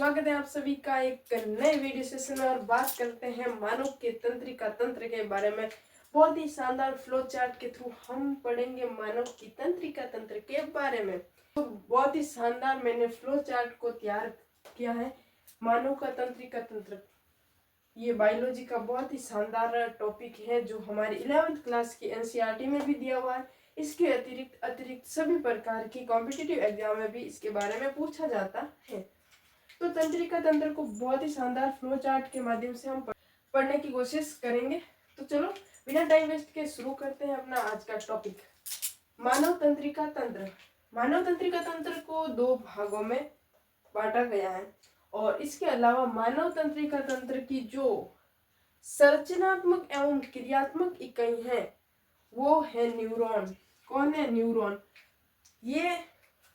स्वागत है आप सभी का एक नए वीडियो सेशन में। और बात करते हैं मानव के तंत्रिका तंत्र के बारे में। बहुत ही शानदार फ्लो चार्ट के थ्रू हम पढ़ेंगे मानव की तंत्रिका तंत्र के बारे में। तो बहुत ही शानदार मैंने फ्लो चार्ट को तैयार किया है। मानव का तंत्रिका तंत्र ये बायोलॉजी का बहुत ही शानदार टॉपिक है जो हमारी 11th क्लास की एनसीईआरटी में भी दिया हुआ है। इसके अतिरिक्त सभी प्रकार की कॉम्पिटिटिव एग्जाम में भी इसके बारे में पूछा जाता है। तो तंत्रिका तंत्र को बहुत ही शानदार फ्लो चार्ट के माध्यम से हम पढ़ने की कोशिश करेंगे। तो चलो बिना टाइम वेस्ट के शुरू करते हैं अपना आज का टॉपिक, मानव तंत्रिका तंत्र। मानव तंत्रिका तंत्र को दो भागों में बांटा गया है और इसके अलावा मानव तंत्रिका तंत्र की जो संरचनात्मक एवं क्रियात्मक इकाई है वो है न्यूरॉन। कौन है? न्यूरॉन। ये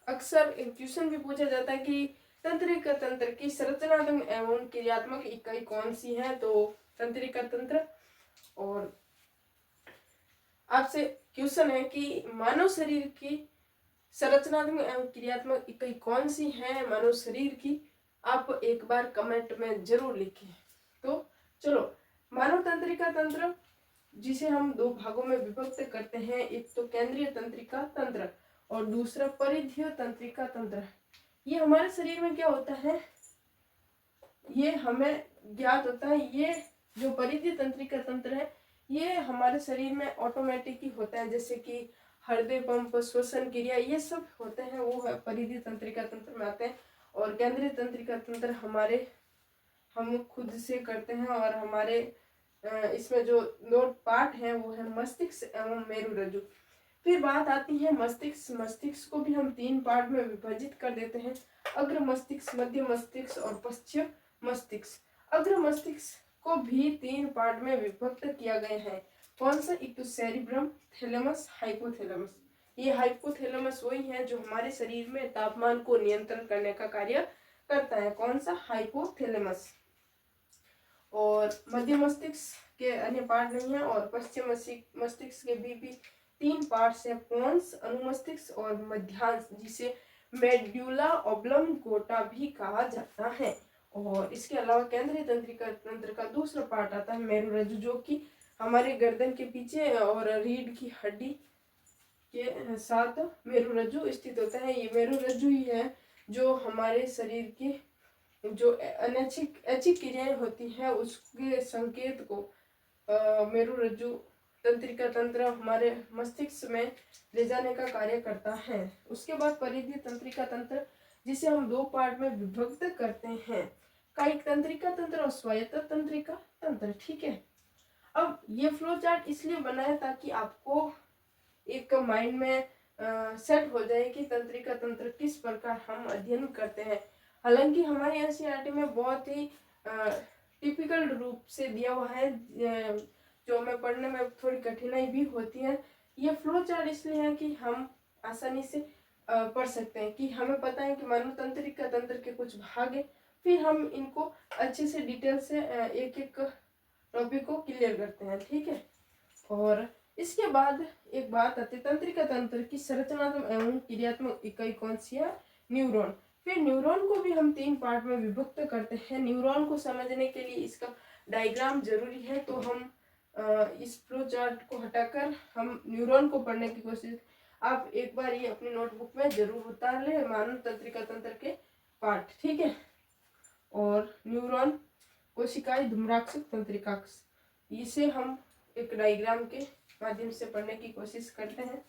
अक्सर क्वेश्चन भी पूछा जाता है कि तंत्रिका तंत्र की संरचनात्मक एवं क्रियात्मक इकाई कौन सी है, तो तंत्रिका तंत्र। और आपसे क्वेश्चन है कि मानव शरीर की संरचनात्मक एवं क्रियात्मक इकाई कौन सी है मानव शरीर की, आप एक बार कमेंट में जरूर लिखें। तो चलो, मानव तंत्रिका तंत्र जिसे हम दो भागों में विभक्त करते हैं, एक तो केंद्रीय तंत्रिका तंत्र और दूसरा परिधीय तंत्रिका तंत्र। ये हमारे शरीर में क्या होता है ये हमें ज्ञात होता है। ये जो परिधीय तंत्रिका तंत्र है ये हमारे शरीर में ऑटोमेटिक ही होता है, जैसे कि हृदय पंप, श्वसन क्रिया, ये सब होते हैं वो है परिधीय तंत्रिका तंत्र में आते हैं। और केंद्रीय तंत्रिका तंत्र हम खुद से करते हैं और हमारे इसमें जो दो पार्ट है वो है मस्तिष्क एवं मेरुरज्जु। फिर बात आती है मस्तिष्क। मस्तिष्क को भी हम तीन पार्ट में विभाजित कर देते हैं, अग्र मस्तिष्क, मध्य मस्तिष्क और पश्चिम मस्तिष्क। अग्र मस्तिष्क को भी तीन पार्ट में विभक्त किया गया है। कौन सा? एक तो सेरिब्रम, थैलेमस, हाइपोथैलेमस। ये हाइपोथैलेमस वही है जो हमारे शरीर में तापमान को नियंत्रण करने का कार्य करता है। कौन सा? हाइपोथैलेमस। और मध्य मस्तिष्क के अन्य पार्ट नहीं है। और पश्चिम मस्तिष्क के भी तीन पार्ट्स है, पोन्स, अनुमस्तिष्क और मध्यांश, जिसे मेडुला ऑब्लंगोटा भी कहा जाता है। और इसके अलावा केंद्रीय तंत्रिका तंत्र का दूसरा पार्ट आता है मेरुरज्जु, जो कि हमारे गर्दन के पीछे और रीढ़ की हड्डी के साथ मेरुरज्जु स्थित होता है। ये मेरुरज्जु ही है जो हमारे शरीर की जो ऐच्छिक क्रियाएं होती है उसके संकेत को मेरुरज्जु तंत्रिका तंत्र हमारे मस्तिष्क में ले जाने का कार्य करता है। उसके बाद परिधीय तंत्रिका तंत्र जिसे हम दो पार्ट में विभक्त करते हैं, कायिक तंत्रिका तंत्र और स्वायत्त तंत्रिका तंत्र। ठीक है, अब ये फ्लो चार्ट इसलिए बनाया ताकि आपको एक माइंड में सेट हो जाए कि तंत्रिका तंत्र किस प्रकार हम अध्ययन करते हैं। हालांकि हमारे एनसीईआरटी में बहुत ही टिपिकल रूप से दिया हुआ है, जो हमें पढ़ने में थोड़ी कठिनाई भी होती है। ये फ्लो चार्ट इसलिए है कि हम आसानी से पढ़ सकते हैं, कि हमें पता है कि मानव तंत्रिका तंत्र के कुछ भाग है, फिर हम इनको अच्छे से डिटेल से एक एक टॉपिक को क्लियर करते हैं। ठीक है, और इसके बाद एक बात आती है तंत्रिका तंत्र की संरचनात्मक एवं क्रियात्मक इकाई कौन सी है? न्यूरॉन। फिर न्यूरॉन को भी हम तीन पार्ट में विभक्त करते हैं। न्यूरॉन को समझने के लिए इसका डायग्राम जरूरी है, तो हम इस फ्लो चार्ट को हटाकर हम न्यूरॉन को पढ़ने की कोशिश। आप एक बार ये अपनी नोटबुक में जरूर उतार ले मानव तंत्रिका तंत्र के पार्ट। ठीक है, और न्यूरॉन, कोशिकाएं, धूम्राक्ष, तंत्रिकाक्ष, इसे हम एक डायग्राम के माध्यम से पढ़ने की कोशिश करते हैं।